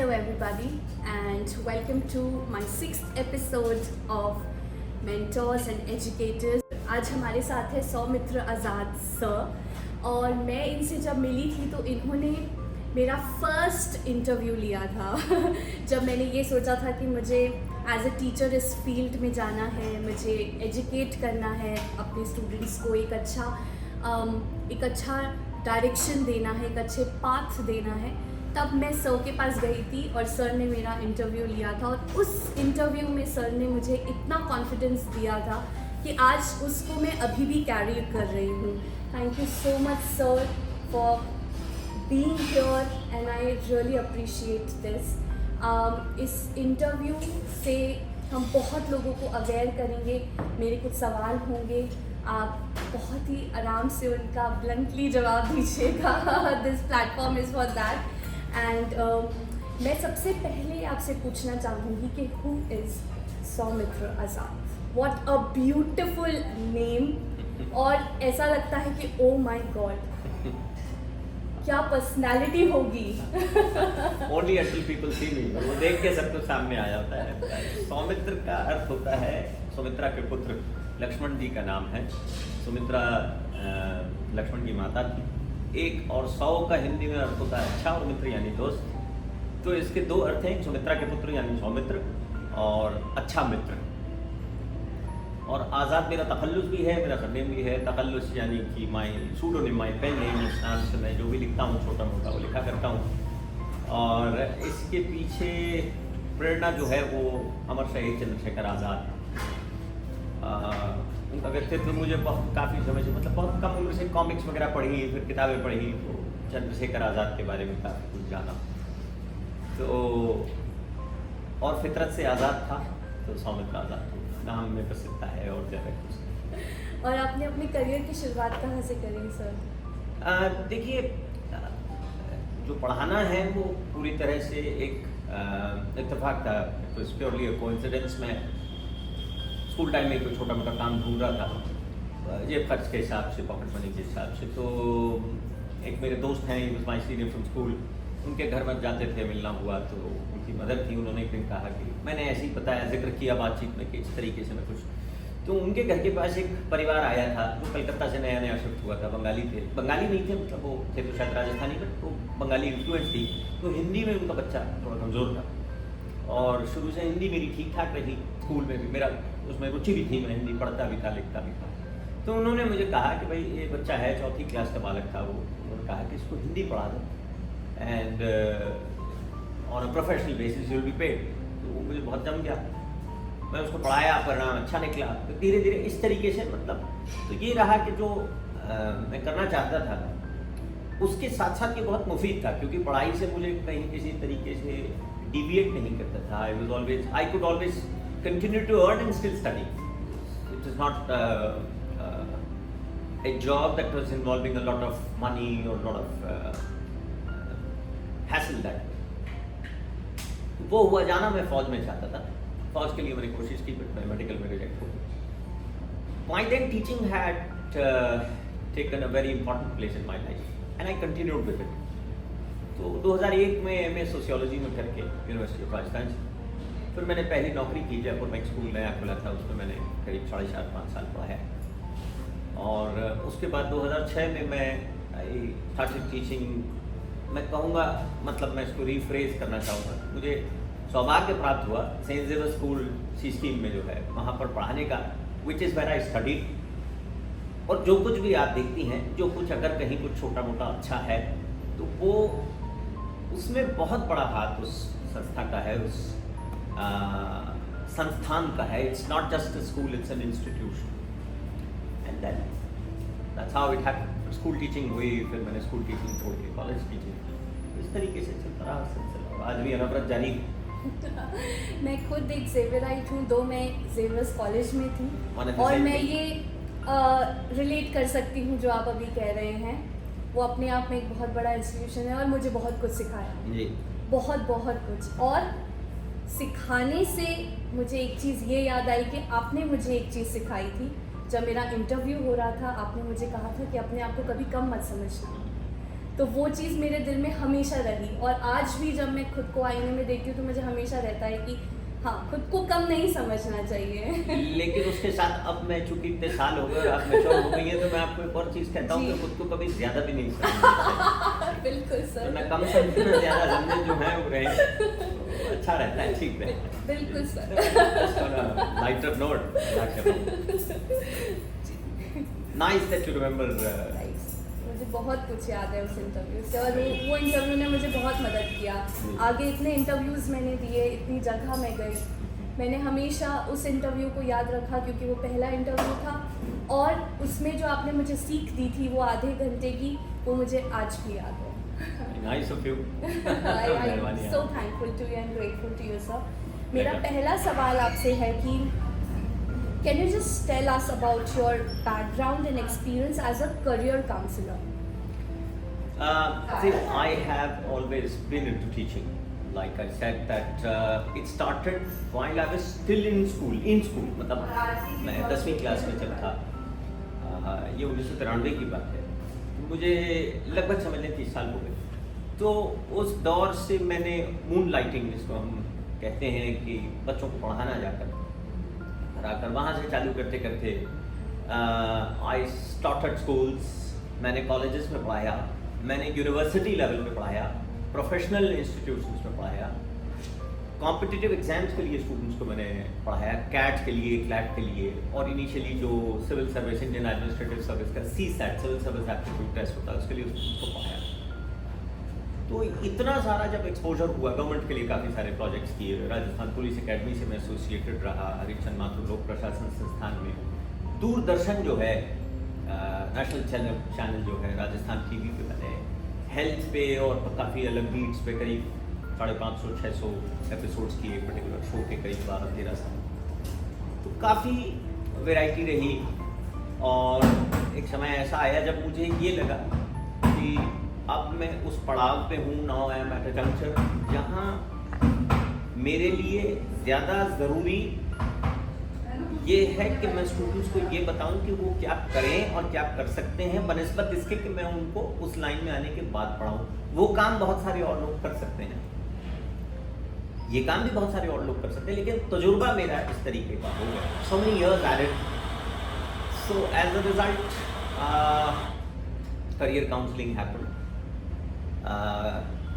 Hello, everybody, and welcome to my sixth episode of Mentors and Educators. आज हमारे साथ है सौमित्र आज़ाद सर और मैं इनसे जब मिली थी तो इन्होंने मेरा फर्स्ट इंटरव्यू लिया था जब मैंने ये सोचा था कि मुझे एज अ टीचर इस फील्ड में जाना है, मुझे एजुकेट करना है अपने स्टूडेंट्स को, एक अच्छा डायरेक्शन देना है, एक अच्छे पाथ देना है। तब मैं सर के पास गई थी और सर ने मेरा इंटरव्यू लिया था और उस इंटरव्यू में सर ने मुझे इतना कॉन्फिडेंस दिया था कि आज उसको मैं अभी भी कैरी कर रही हूँ। Thank you so much sir for being here and I really appreciate this. इस इंटरव्यू से हम बहुत लोगों को अवेयर करेंगे। मेरे कुछ सवाल होंगे, आप बहुत ही आराम से उनका ब्लंटली जवाब दीजिएगा। This platform is for that. And मैं सबसे पहले आपसे पूछना चाहूँगी कि who is Saumitra Azad. What a beautiful name. और ऐसा लगता है कि ओ माय गॉड क्या पर्सनालिटी होगी। Only until people see me, वो देख के सब कुछ सामने आ जाता है। सौमित्र का अर्थ होता है, सुमित्रा के पुत्र लक्ष्मण जी का नाम है। सुमित्रा लक्ष्मण की माता थी। एक और सौ का हिंदी में अर्थ होता है अच्छा और मित्र यानी दोस्त। तो इसके दो अर्थ हैं, सुमित्रा के पुत्र यानी सौमित्र और अच्छा मित्र। और आज़ाद मेरा तखल्लुस भी है, मेरा सरनेम भी है। तखल्लुस यानी कि माई सूडोनिम, माई पेन नेम, इस नाम से मैं जो भी लिखता हूँ छोटा मोटा वो लिखा करता हूँ। और इसके पीछे प्रेरणा जो है वो अमर शहीद चंद्रशेखर आज़ाद। उनका व्यक्तित्व मुझे काफ़ी समय से, मतलब बहुत कम उम्र से कॉमिक्स वगैरह पढ़ी, फिर किताबें पढ़ी, तो चंद्रशेखर आज़ाद के बारे में काफ़ी कुछ जाना। तो और फितरत से आज़ाद था तो सौमित्र आज़ाद नाम में प्रसिद्धता है और ज़्यादा कुछ। और आपने अपने करियर की शुरुआत कहाँ से करी सर? देखिए, जो पढ़ाना है वो पूरी तरह से एक इत्तेफाक था। तो इट्स प्योरली कोइंसिडेंस में स्कूल टाइम में कोई छोटा मोटा काम ढूंढ रहा था जेब खर्च के हिसाब से, पॉकेट मनी के हिसाब से। तो एक मेरे दोस्त हैं, माई सीनियर फ्रॉम स्कूल, उनके घर में जाते थे, मिलना हुआ तो उनकी मदर थी। उन्होंने एक दिन कहा कि मैंने ऐसे ही बताया, जिक्र किया बातचीत में कि इस तरीके से मैं कुछ, तो उनके घर के पास एक परिवार आया था जो कलकत्ता से नया नया शिफ्ट हुआ था। बंगाली थे, बंगाली नहीं थे, मतलब वो थे तो शायद राजस्थानी, बट वो बंगाली इन्फ्लुएंस थी। तो हिंदी में उनका बच्चा थोड़ा कमज़ोर था और शुरू से हिंदी मेरी ठीक ठाक रही। स्कूल में भी मेरा उसमें रुचि भी थी, मैं हिंदी पढ़ता भी था, लिखता भी था। तो उन्होंने मुझे कहा कि भाई ये बच्चा है, चौथी क्लास का बालक था वो, उन्होंने कहा कि इसको हिंदी पढ़ा दो and on a professional basis you will be paid. तो वो मुझे बहुत जम गया, मैं उसको पढ़ाया, परिणाम अच्छा निकला। तो धीरे धीरे इस तरीके से, मतलब तो ये रहा कि जो मैं करना चाहता था उसके साथ साथ ये बहुत मुफीद था, क्योंकि पढ़ाई से मुझे कहीं किसी तरीके से डिविएट नहीं करता था। I could always continue to earn and still study. It is not a job that was involving a lot of money or a lot of hassle that. वो हुआ जाना, मैं फौज में चाहता था। फौज के लिए मैंने कोशिश की, बट मैं मेडिकल में रिजेक्ट हो गया। My then teaching had taken a very important place in my life and I continued with it. तो 2001 में MA सोशियोलॉजी में करके यूनिवर्सिटी ऑफ राजस्थान से फिर मैंने पहली नौकरी की। जयपुर में एक स्कूल नया खुला था, उसमें मैंने करीब 4.5-5 साल पढ़ाया। और उसके बाद 2006 में मैं स्टार्टेड टीचिंग। मैं कहूँगा, मतलब मैं इसको रीफ्रेज करना चाहूँगा, मुझे सौभाग्य प्राप्त हुआ Saint Xavier school C scheme में जो है वहाँ पर पढ़ाने का, which is where I studied. और जो कुछ भी आप देखती हैं, जो कुछ अगर कहीं कुछ छोटा मोटा अच्छा है तो वो उसमें बहुत बड़ा हाथ उस संस्था का है, उस संस्थान का है। It's not just a school, it's an institution. And then that's how it happened. School teaching हुई, फिर मैंने स्कूल टीचिंग छोड़ के कॉलेज टीचिंग की। इस तरीके से चलता रहा सिलसिला, आज भी अनवरत जारी। मैं खुद एक जेवियराइट हूँ, दो मैं जेवियर्स कॉलेज में थी और मैं ये रिलेट कर सकती हूँ जो आप अभी कह रहे हैं। वो अपने आप में एक बहुत बड़ा इंस्टीट्यूशन है और मुझे बहुत कुछ सिखाया जी, बहुत बहुत कुछ। और सिखाने से मुझे एक चीज़ ये याद आई कि आपने मुझे एक चीज़ सिखाई थी। जब मेरा इंटरव्यू हो रहा था, आपने मुझे कहा था कि अपने आप को कभी कम मत समझना। तो वो चीज़ मेरे दिल में हमेशा रही, और आज भी जब मैं खुद को आईने में देखती हूँ तो मुझे हमेशा रहता है कि हाँ, खुद को कम नहीं समझना चाहिए। लेकिन उसके साथ अब मैं चूंकि इतने साल हो गए और आप मैच्योर हो गई हैं, तो मैं आपको एक और चीज़ कहता हूँ जी। कि खुद को कभी ज़्यादा भी नहीं समझना चाहिए। बिल्कुल तो सर। ना कम समझे ना ज़्यादा समझे, जो है वो रहे, तो अच्छा रहता है, ठीक रहता है। बिल्कुल sir. Just on a lighter note, nice that you remember. Nice. मुझे बहुत कुछ याद है उस इंटरव्यू से, और वो इंटरव्यू ने मुझे बहुत मदद किया। आगे इतने इंटरव्यूज़ मैंने दिए, इतनी जगह मैं गई, मैंने हमेशा उस इंटरव्यू को याद रखा क्योंकि वो पहला इंटरव्यू था, और उसमें जो आपने मुझे सीख दी थी वो आधे घंटे की, वो मुझे आज भी याद है। Nice of you. I am so thankful to you and grateful to you, sir. मेरा पहला सवाल आपसे है कि can you just tell us about your background and experience as a career counselor? See, I have always been into teaching. Like I said that it started while I was still in school. मतलब मैं 10वीं class में जब था, ये 1993 की बात है, मुझे लगभग समझने 30 साल हो गए। तो उस दौर से मैंने मून लाइटिंग, जिसको हम कहते हैं कि बच्चों को पढ़ाना जाकर आकर, वहाँ से चालू करते करते आई स्टार्टेड स्कूल्स, मैंने कॉलेजेस में पढ़ाया, मैंने यूनिवर्सिटी लेवल पे पढ़ाया, प्रोफेशनल इंस्टीट्यूशंस में पढ़ाया, कॉम्पिटिटिव एग्जाम्स के लिए स्टूडेंट्स को मैंने पढ़ाया, कैट के लिए, क्लैट के लिए, और इनिशियली जो civil service, Indian administrative service का CSAT, civil service aptitude test होता है, उसके लिए स्टूडेंट्स को पढ़ाया। तो इतना सारा जब एक्सपोजर हुआ, गवर्नमेंट के लिए काफ़ी सारे प्रोजेक्ट्स किए, राजस्थान पुलिस एकेडमी से मैं एसोसिएटेड रहा, हरिचंद माथुर लोक प्रशासन संस्थान में, दूरदर्शन जो है नेशनल चैनल जो है, राजस्थान टीवी पे मैंने हेल्थ पे और काफ़ी अलग बीट्स पे करीब 550-600 एपिसोड्स किए, पर्टिकुलर शो के करीब 12-13 साल। तो काफ़ी वैरायटी रही, और एक समय ऐसा आया जब मुझे ये लगा कि अब मैं उस पड़ाव पे हूँ, now I am at a junction, जहाँ मेरे लिए ज़्यादा ज़रूरी ये है कि मैं स्टूडेंट्स को ये बताऊं कि वो क्या करें और क्या कर सकते हैं, बनिस्बत इसके कि मैं उनको उस लाइन में आने के बाद पढ़ाऊं। वो काम बहुत सारे और लोग कर सकते हैं, ये काम भी बहुत सारे और लोग कर सकते हैं, लेकिन तजुर्बा मेरा इस तरीके का हो गया, so many years at it. So as a result, career counseling happened.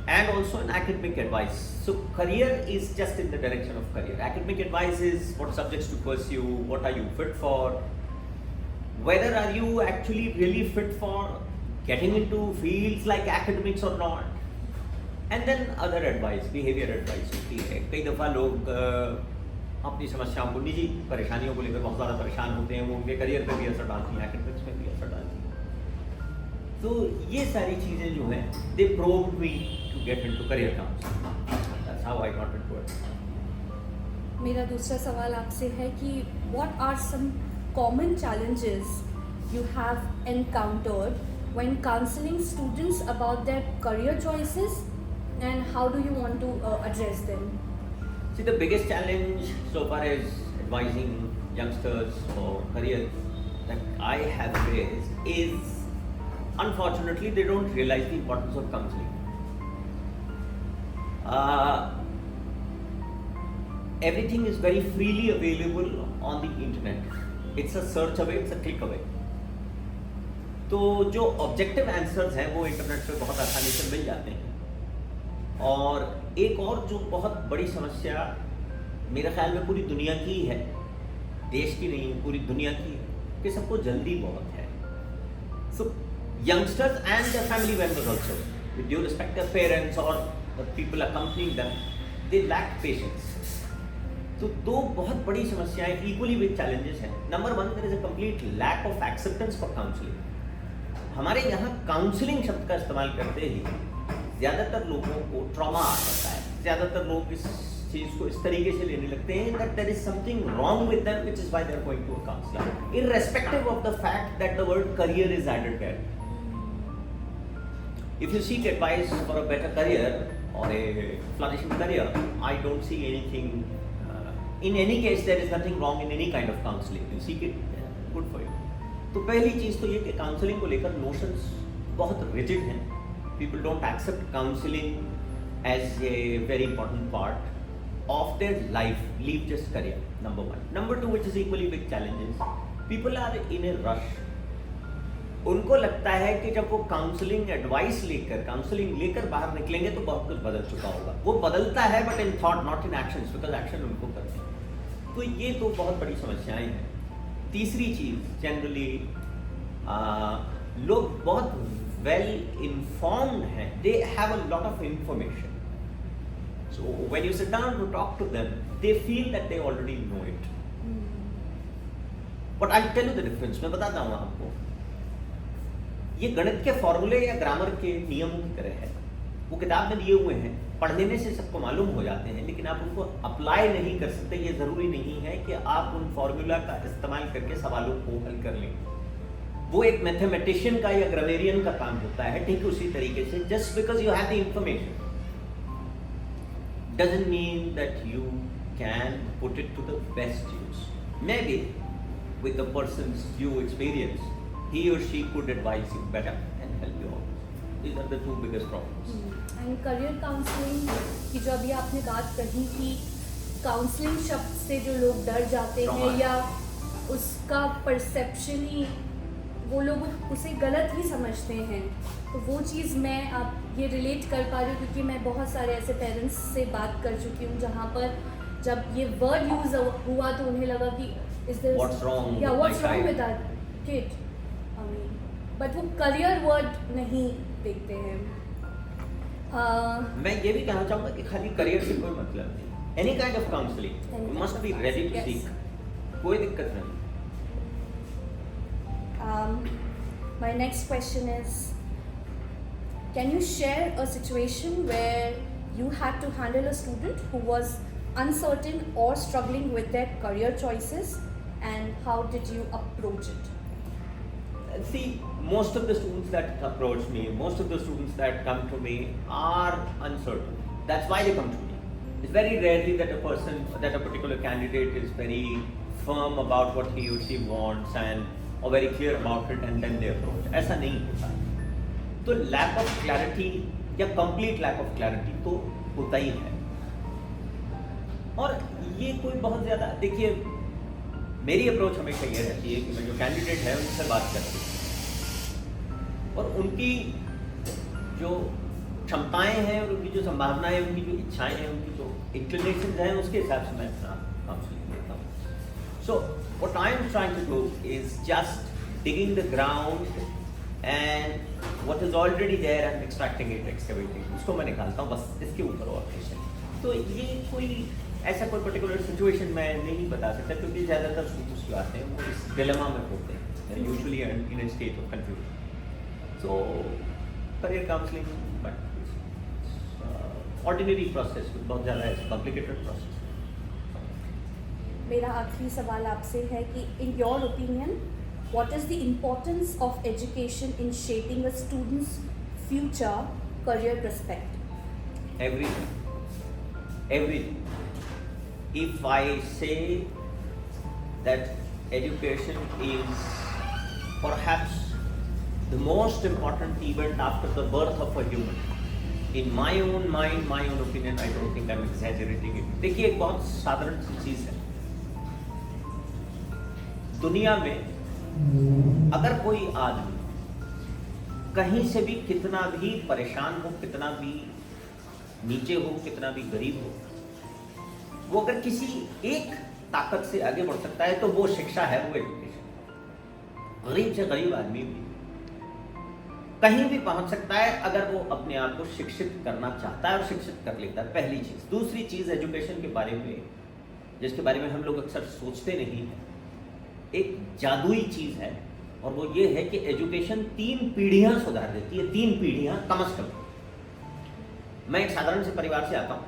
And also an academic advice. So career is just in the direction of career. Academic advice is what subjects to pursue, what are you fit for, whether are you actually really fit for getting into fields like academics or not. And then other advice, behavior advice होती है। कई दफ़ा लोग अपनी समस्याओं को, निजी परेशानियों को लेकर बहुत ज़्यादा परेशान होते हैं, वो उनके करियर पर भी असर डालती हैं, academics में भी असर डालती हैं। तो ये सारी चीज़ें जो हैं, they probed me to get into career counseling. That's how I got into it. मेरा दूसरा सवाल आपसे है कि what are some common challenges you have encountered when counseling students about their career choices, and how do you want to address them? See, the biggest challenge so far as advising youngsters for career that I have faced is, unfortunately, they don't realize the importance of counseling. Everything is very freely available on the internet. It's a search away, it's a click away. तो जो objective answers हैं वो internet पे बहुत आसानी से मिल जाते हैं। और एक और जो बहुत बड़ी समस्या मेरे ख्याल में पूरी दुनिया की है, देश की नहीं, पूरी दुनिया की है, कि सबको जल्दी बहुत है। So youngsters and their family members also, with due respect their parents or the people accompanying them, they lack patience. तो दो बहुत बड़ी समस्याएं equally big challenges हैं। Number one, there is a complete lack of acceptance for counseling. हमारे यहाँ counselling शब्द का इस्तेमाल करते ही ज़्यादातर लोगों को ट्रॉमा आ जाता है, ज़्यादातर लोग इस चीज़ को इस तरीके से लेने लगते हैं that there is something wrong with them, which is why they are going to a counselor, irrespective of the fact that the word career is added there. If you seek advice for a better career or a flourishing career, I don't see anything. In any case, there is nothing wrong in any kind of counseling. You seek it, good for you. तो पहली चीज़ तो ये कि counselling को लेकर notions बहुत rigid हैं, people don't accept counseling as a very important part of their life, leave just career, number one. Number two, which is equally big challenges, people are in a rush. उनको लगता है कि जब वो counselling advice लेकर counselling लेकर बाहर निकलेंगे तो बहुत कुछ बदल चुका होगा. वो बदलता है but in thought not in actions, because action उनको करते हैं. तो ये तो बहुत बड़ी समस्याएं हैं. तीसरी चीज, जनरली लोग बहुत वेल इन्फॉर्म्ड हैं, they have a lot of information. So when you sit down to talk to them, they feel that they already know it. But I tell you the difference. मैं बताता हूँ आपको. ये गणित के फॉर्मूले या ग्रामर के नियमों की तरह है. वो किताब में दिए हुए हैं, पढ़ लेने से सबको मालूम हो जाते हैं, लेकिन आप उनको अप्लाई नहीं कर सकते. ये जरूरी नहीं है कि आप उन फॉर्मूला का इस्तेमाल करके सवालों को हल कर लें. वो एक मैथमेटिशियन का या ग्रामेरियन का काम होता है. ठीक उसी तरीके से, just because you have the information doesn't mean that you can put it to the best use. May be with the person's due experience, he or she could advise you better and help you out. These are the two biggest problems. And career counselling की जो अभी आपने बात कही कि counselling शब्द से जो लोग डर जाते हैं या उसका परसेप्शन ही वो लोग उसे गलत ही समझते हैं, तो वो चीज़ मैं आप ये रिलेट कर पा रही हूँ क्योंकि मैं बहुत सारे ऐसे पेरेंट्स से बात कर चुकी हूँ जहाँ पर जब ये वर्ड यूज हुआ तो उन्हें लगा कि What's wrong with that kid? I mean, but वो करियर वर्ड नहीं देखते हैं. मैं ये भी कहना चाहूँगा कि खाली करियर से कोई मतलब नहीं. Any kind of counselling you must be ready to seek. कोई दिक्कत नहीं. My next question is, can you share a situation where you had to handle a student who was uncertain or struggling with their career choices, and how did you approach it? See, most of the students that approach me, most of the students that come to me are uncertain. That's why they come to me. It's very rarely that a particular candidate is very firm about what he or she wants or very clear about it and then they approach. ऐसा नहीं होता. तो lack of clarity या complete lack of clarity तो होता ही है. और ये कोई बहुत ज़्यादा, देखिए मेरी अप्रोच हमेशा ये रहती है कि मैं जो कैंडिडेट है उनसे बात करती हूँ और उनकी जो क्षमताएं हैं और उनकी जो संभावनाएं हैं, उनकी जो इच्छाएं हैं, उनकी जो इंक्लिनेशंस हैं, उसके हिसाब से मैं अपना काउंसलिंग देता हूँ. So what I am trying to do is just digging the ground and what is already there and extracting it, excavating, उसको मैं निकालता हूँ बस. इसके ऊपर और कुछ नहीं. तो ये कोई ऐसा कोई पर्टिकुलर सिचुएशन मैं नहीं बता सकता क्योंकि ज़्यादातर स्टूडेंट्स जो आते हैं वो इस डिलेमा में होते हैं, usually in A state of confusion. So career counselling but ordinary process, बहुत ज़्यादा है कॉम्प्लिकेटेड प्रोसेस. मेरा आखिरी सवाल आपसे है कि in your opinion what is the importance of education in shaping a students future career perspective? Everything. If I say that education is perhaps the most important event after the birth of a human, in my own mind, my own opinion, I don't think I'm exaggerating it. देखिए एक बहुत साधारण सी चीज़ है. दुनिया में अगर कोई आदमी कहीं से भी कितना भी परेशान हो, कितना भी नीचे हो, कितना भी गरीब हो, वो अगर किसी एक ताकत से आगे बढ़ सकता है तो वो शिक्षा है, वो एजुकेशन. गरीब से गरीब आदमी भी कहीं भी पहुंच सकता है अगर वो अपने आप को शिक्षित करना चाहता है और शिक्षित कर लेता है. पहली चीज. दूसरी चीज, एजुकेशन के बारे में, जिसके बारे में हम लोग अक्सर सोचते नहीं हैं, एक जादुई चीज है और वो ये है कि एजुकेशन 3 पीढ़ियां सुधार देती है. 3 पीढ़ियां कम से कम. मैं एक साधारण से परिवार से आता हूँ.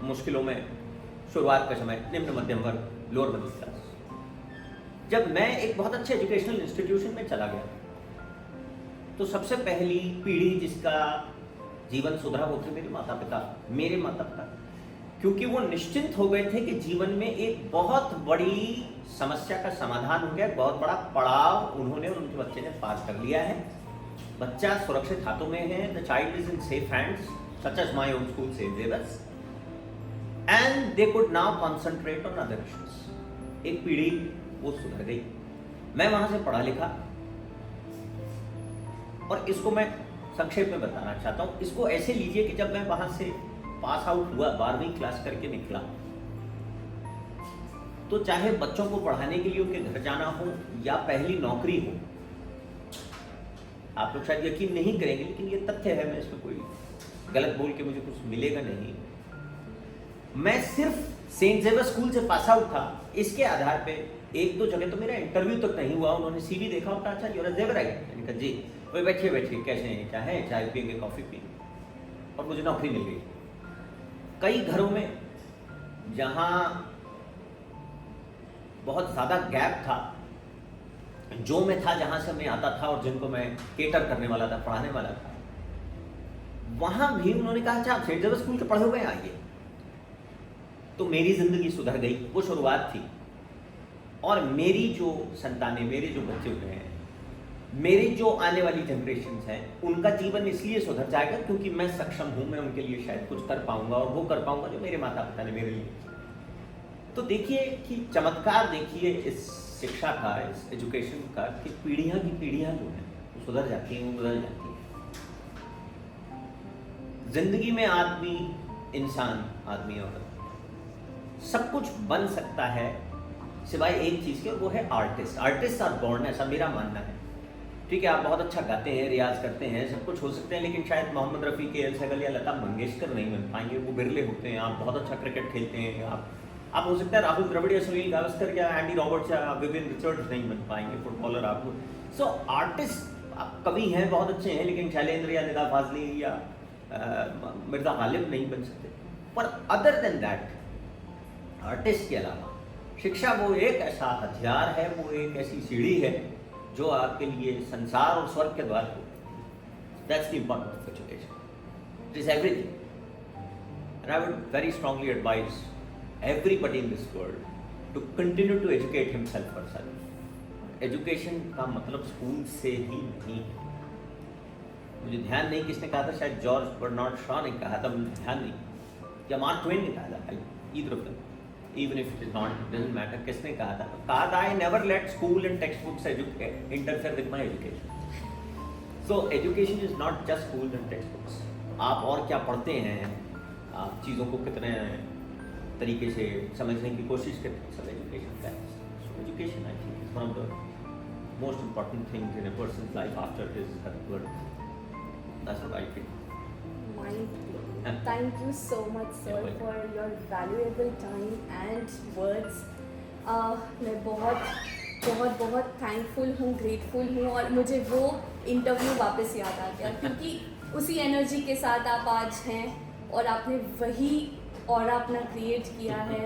मुश्किलों में शुरुआत का समय, निम्न मध्यम वर्ग, लोअर मिडिल क्लास. जब मैं एक बहुत अच्छे एजुकेशनल इंस्टीट्यूशन में चला गया तो सबसे पहली पीढ़ी जिसका जीवन सुधरा वो थे मेरे माता पिता. क्योंकि वो निश्चिंत हो गए थे कि जीवन में एक बहुत बड़ी समस्या का समाधान हो गया, बहुत बड़ा पड़ाव उन्होंने और उनके बच्चे ने पार कर लिया है. बच्चा सुरक्षित हाथों में है, the child is in safe hands, such as my own school saint Xavier's, and they could now concentrate on other issues. एक पीढ़ी वो सुधर गई। मैं वहां से पढ़ा लिखा, और इसको मैं संक्षेप में बताना चाहता हूं। इसको ऐसे लीजिए कि जब मैं वहां से पास आउट हुआ, 12वीं क्लास करके निकला, तो चाहे बच्चों को पढ़ाने के लिए उनके घर जाना हो या पहली नौकरी हो, आप लोग शायद यकीन नहीं करेंगे लेकिन ये तथ्य है, मैं इसमें कोई गलत बोल के मुझे कुछ मिलेगा नहीं। मैं सिर्फ सेंट जेवियर स्कूल से पास आउट था, इसके आधार पे एक दो जगह तो मेरा इंटरव्यू तक नहीं हुआ, उन्होंने सीवी देखा और कहा अच्छा यूर अ जेवियराइट, मैंने कहा जी, वे बैठिए बैठिए, कैसे हैं, क्या है, चाय पियेंगे, कॉफी पियेंगे, और मुझे नौकरी मिल गई। कई घरों में जहां बहुत ज्यादा गैप था, जो मैं था, जहां से मैं आता था और जिनको मैं केटर करने वाला था, पढ़ाने वाला था, वहां भी उन्होंने कहा अच्छा आप सेंट जेवियर स्कूल के पढ़े हुए आइए। तो मेरी जिंदगी सुधर गई, वो शुरुआत थी। और मेरी जो संतानें, मेरे जो बच्चे हुए हैं, मेरी जो आने वाली जनरेशन हैं, उनका जीवन इसलिए सुधर जाएगा क्योंकि मैं सक्षम हूं, मैं उनके लिए शायद कुछ कर पाऊंगा, और वो कर पाऊंगा जो मेरे माता पिता ने मेरे लिए। तो देखिए कि चमत्कार देखिए इस शिक्षा का, इस एजुकेशन का, कि पीढ़ियां की पीढ़ियां जो हैं वो सुधर जाती हैं, वो बदल जाती हैं। जिंदगी में आदमी, इंसान, आदमी औरत सब कुछ बन सकता है सिवाय एक चीज के, वो है आर्टिस्ट। आर्टिस्ट आर बॉर्न, ऐसा मेरा मानना है। ठीक है, आप बहुत अच्छा गाते हैं, रियाज करते हैं, सब कुछ हो सकते हैं, लेकिन शायद मोहम्मद रफ़ी, के.एल. सहगल या लता मंगेशकर नहीं बन पाएंगे, वो बिरले होते हैं। आप बहुत अच्छा क्रिकेट खेलते हैं, आप हो सकता है राहुल द्रविड़ या सुनील गावस्कर या एंडी रॉबर्ट्स या विवियन रिचर्ड्स नहीं बन पाएंगे फुटबॉलर आप। सो आर्टिस्ट, आप कवि हैं, बहुत अच्छे हैं, लेकिन शैलेंद्र या निदा फाजली या मिर्जा गालिब नहीं बन सकते। पर अदर देन दैट, आर्टिस्ट के अलावा शिक्षा वो एक ऐसा हथियार है, वो एक ऐसी सीढ़ी है जो आपके लिए संसार और स्वर्ग के द्वार को। That's the importance of education, it is everything. And I would very strongly advise everybody in this world to continue to educate himself or herself। Education का मतलब स्कूल से ही नहीं है। मुझे ध्यान नहीं किसने कहा था, शायद जॉर्ज बर्नार्ड शॉ ने कहा था, मुझे ध्यान नहीं, या मार्क ट्वेन ने कहा था, either of them, even if it is not, it doesn't matter, किसने कहा था, I never let school and textbooks interfere with my education। So education is not just schools and textbooks। आप और क्या पढ़ते हैं, आप चीज़ों को कितने तरीके से समझने की कोशिश करते हैं, सब एजुकेशन का है। So education I think is one of the most important things in a persons life after his birth. That's what I feel. Thank you so much sir for your valuable time and words। मैं बहुत thankful हूँ, grateful हूँ, और मुझे वो interview वापस याद आ गया क्योंकि उसी एनर्जी के साथ आप आज हैं और आपने वही और अपना क्रिएट किया है।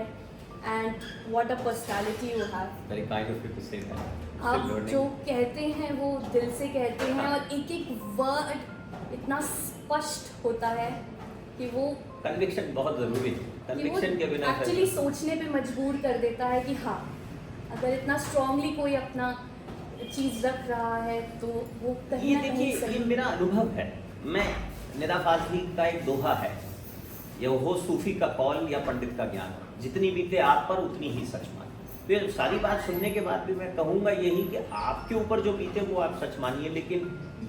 And what a personality you have. Very kind of you to say that. आप जो कहते हैं वो दिल से कहते हैं, और एक एक वर्ड इतना स्पष्ट होता है कि वो कन्विक्शन बहुत जरूरी है। कन्विक्शन के बिना एक्चुअली सोचने पे मजबूर कर देता है कि हाँ, अगर इतना स्ट्रांगली कोई अपना चीज रख रहा है तो वो कहीं ना कहीं देखिए, ये मेरा अनुभव है। मैं, निदा फाजली का एक दोहा है, ये हो सूफी का कौल या पंडित का ज्ञान, जितनी बीते आप पर उतनी ही सच मान। फिर सारी बात सुनने के बाद भी मैं कहूँगा यही कि आपके ऊपर जो बीते वो आप सच मानिए, लेकिन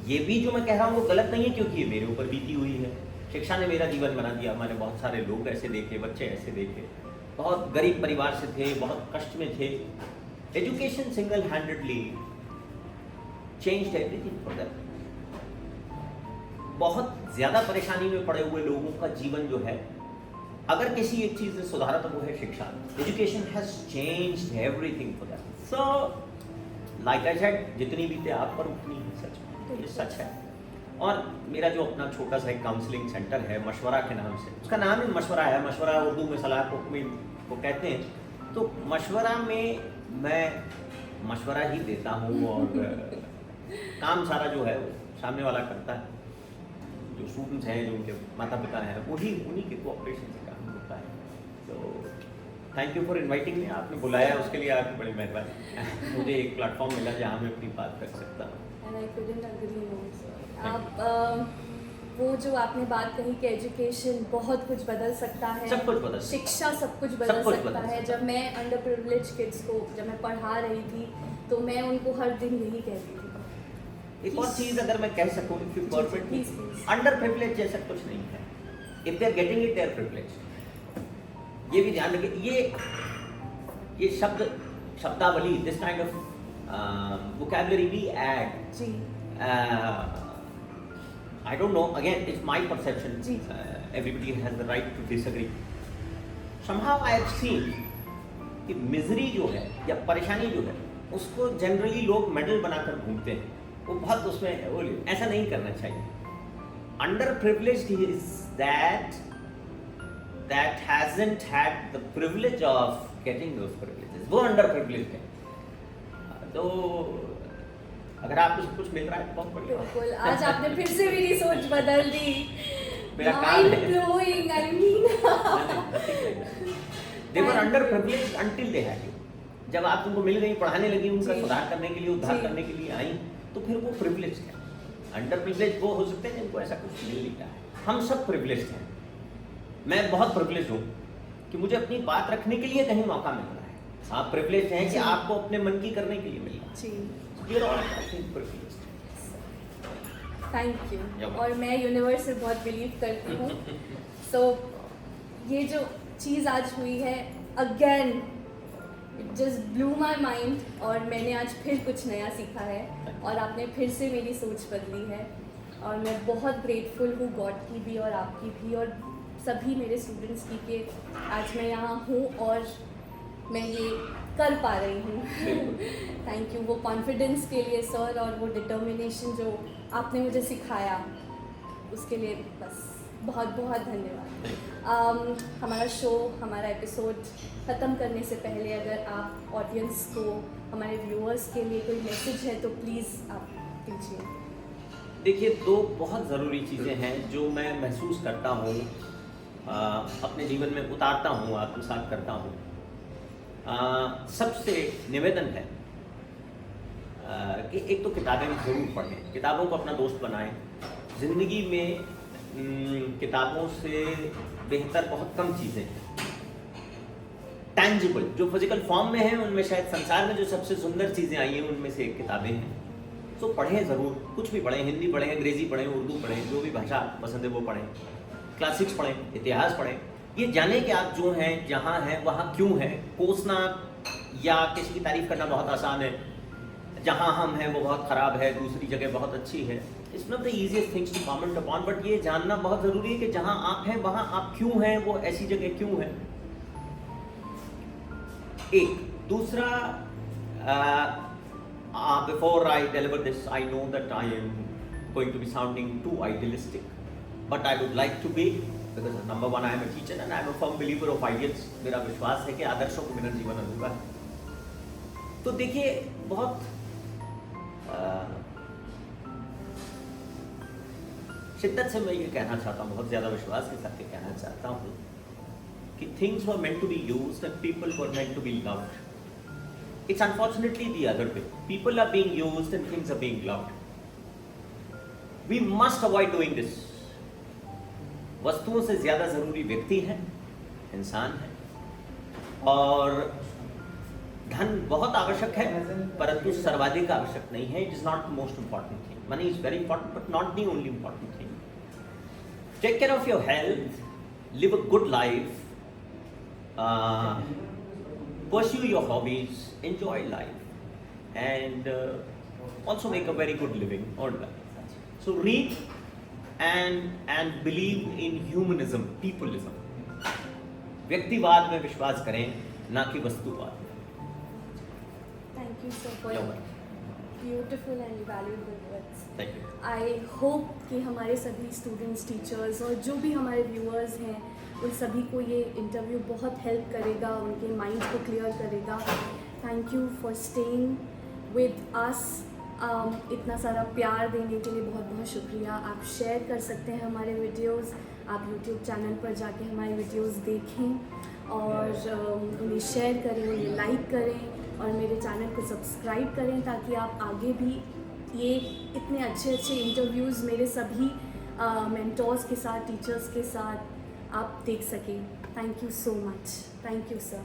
ये भी जो मैं कह रहा हूँ वो गलत नहीं है, क्योंकि ये मेरे ऊपर बीती हुई है। शिक्षा ने मेरा जीवन बना दिया। मैंने बहुत सारे लोग ऐसे देखे, बच्चे ऐसे देखे, बहुत गरीब परिवार से थे, बहुत कष्ट में थे। Education single handedly changed everything for them. बहुत ज़्यादा परेशानी में पड़े हुए लोगों का जीवन जो है, अगर किसी एक चीज़ ने सुधारा तो वो है शिक्षा। Education has changed everything for that. So like I said, जितनी बीते आप पर उतनी ही सच, ये सच है। और मेरा जो अपना छोटा सा एक काउंसलिंग सेंटर है, मशवरा के नाम से, उसका नाम ही मशवरा है। मशवरा उर्दू में सलाह को कहते हैं। तो मशवरा में मैं मशवरा ही देता हूँ, और काम सारा जो है वो सामने वाला करता है। जो स्टूडेंट्स हैं, जो उनके माता पिता हैं, उन्हीं के कोऑपरेशन से काम होता है। तो thank you for inviting me. आपने बुलाया उसके लिए आपकी बड़ी मेहरबानी। मुझे एक प्लेटफॉर्म मिला जहाँ मैं अपनी बात कर सकता हूँ। And I couldn't agree more. आप वो जो आपने बात कही कि एजुकेशन बहुत कुछ बदल सकता है, सब कुछ बदल सकता है। शिक्षा सब कुछ बदल कुछ सकता बदल है। सकता जब मैं अंडर प्रिविलेज किड्स को जब मैं पढ़ा रही थी तो मैं उनको हर दिन यही कहती थी। एक और चीज अगर मैं कह सकूं, if you permit me, please please. Under privilege जैसा कुछ नहीं है। If they are getting it, they are privilege. ये भी ध्यान रखिए, ये शब्दावली, this kind of vocabulary we add, जी I don't know, again it's my perception, जी। everybody has the right to disagree. Somehow I have seen कि misery जो है या परेशानी जो है उसको जनरली लोग मेडल बनाकर घूमते हैं, वो बहुत उसमें वो ऐसा नहीं करना चाहिए। Under privileged is that hasn't had the privilege of getting those privileges, वो अंडर प्रिविलेज्ड है। तो अगर आपको सब कुछ मिल रहा है तो बहुत बढ़िया। बिल्कुल, आज आपने फिर से मेरी सोच बदल दी। मेरा काम है। Mind blowing, I mean। They were underprivileged until they had you. जब आप उनको मिल गई, पढ़ाने लगी, उनका जी। सुधार करने के लिए, उद्धार जी। करने के लिए आई, तो फिर वो प्रिविलेज है। अंडर प्रिविलेज वो हो सकते हैं जिनको ऐसा कुछ मिल नहीं रहा है। हम सब प्रिविलेज हैं। मैं बहुत प्रिविलेज हूँ कि मुझे अपनी बात रखने के लिए कहीं मौका मिल रहा है। आप प्रिविलेज हैं कि जी। आपको अपने मन की करने के लिए मिल रहा है। जी, You're all, I think, privileged. Thank you. Yeah. और मैं यूनिवर्स से बहुत बिलीव करती हूँ। सो ये जो चीज़ आज हुई है, again it just blew my mind, और मैंने आज फिर कुछ नया सीखा है और आपने फिर से मेरी सोच बदली है। और मैं बहुत ग्रेटफुल हूँ गॉड की भी और आपकी भी और सभी मेरे स्टूडेंट्स की कि आज मैं यहाँ हूँ और मैं ये कर पा रही हूँ। थैंक यू वो कॉन्फिडेंस के लिए सर, और वो डिटर्मिनेशन जो आपने मुझे सिखाया उसके लिए बस बहुत बहुत धन्यवाद। हमारा शो, हमारा एपिसोड ख़त्म करने से पहले अगर आप ऑडियंस को, हमारे व्यूअर्स के लिए कोई मैसेज है तो प्लीज़ आप दीजिए। देखिए, दो बहुत ज़रूरी चीज़ें हैं जो मैं महसूस करता हूँ, अपने जीवन में उतारता हूँ, आत्मसात करता हूँ। सबसे निवेदन है कि एक तो किताबें ज़रूर पढ़ें, किताबों को अपना दोस्त बनाएं। ज़िंदगी में किताबों से बेहतर बहुत कम चीज़ें हैं। टैंजिबल जो फिजिकल फॉर्म में हैं, उनमें शायद संसार में जो सबसे सुंदर चीज़ें आई हैं उनमें से एक किताबें हैं। तो पढ़ें ज़रूर, कुछ भी पढ़ें, हिंदी पढ़ें, अंग्रेज़ी पढ़ें, उर्दू पढ़ें, जो भी भाषा पसंद है वो पढ़ें। क्लासिक्स पढ़ें, इतिहास पढ़ें। ये जाने कि आप जो हैं, जहाँ हैं, वहाँ क्यों हैं। कोसना या किसी की तारीफ़ करना बहुत आसान है। जहाँ हम हैं वो बहुत ख़राब है, दूसरी जगह बहुत अच्छी है। It's not the easiest things to comment upon, but ये जानना बहुत ज़रूरी है कि जहाँ आप हैं वहाँ आप क्यों हैं, वो ऐसी जगह क्यों है। एक दूसरा, before I deliver this, I know that I am going to be sounding too idealistic, but I would like to be, because number one, I am a teacher and I am a firm believer of ideals. मेरा विश्वास है कि आदर्शों को बिना जीवन अधूरा है। तो देखिए, बहुत शिद्दत से मैं ये कहना चाहता हूँ, बहुत ज़्यादा विश्वास के साथ ये कहना चाहता हूँ कि things were meant to be used and people were meant to be loved. It's unfortunately the other way. People are being used and things are being loved. We must avoid doing this. वस्तुओं से ज़्यादा ज़रूरी व्यक्ति हैं, इंसान हैं, और धन बहुत आवश्यक है, परंतु सर्वाधिक आवश्यक नहीं है। It is not the most important thing. Money is very important, but not the only important thing. Take care of your health, live a good life, pursue your hobbies, enjoy life, and also make a very good living. All that. So read and believe in humanism, peopleism. व्यक्तिवाद में विश्वास करें, ना कि वस्तुवाद। Thank you so for your beautiful and valuable words. Thank you. I hope कि हमारे सभी students, teachers और जो भी हमारे व्यूअर्स हैं, उन सभी को ये इंटरव्यू बहुत हेल्प करेगा, उनके माइंड को क्लियर करेगा। Thank you for staying with us. इतना सारा प्यार देने के लिए बहुत बहुत शुक्रिया। आप शेयर कर सकते हैं हमारे वीडियोस, आप यूट्यूब चैनल पर जाके हमारे वीडियोस देखें और उन्हें शेयर करें, उन्हें लाइक करें और मेरे चैनल को सब्सक्राइब करें ताकि आप आगे भी ये इतने अच्छे अच्छे इंटरव्यूज़ मेरे सभी मेंटोर्स के साथ, टीचर्स के साथ आप देख सकें। Thank you so much. Thank you sir.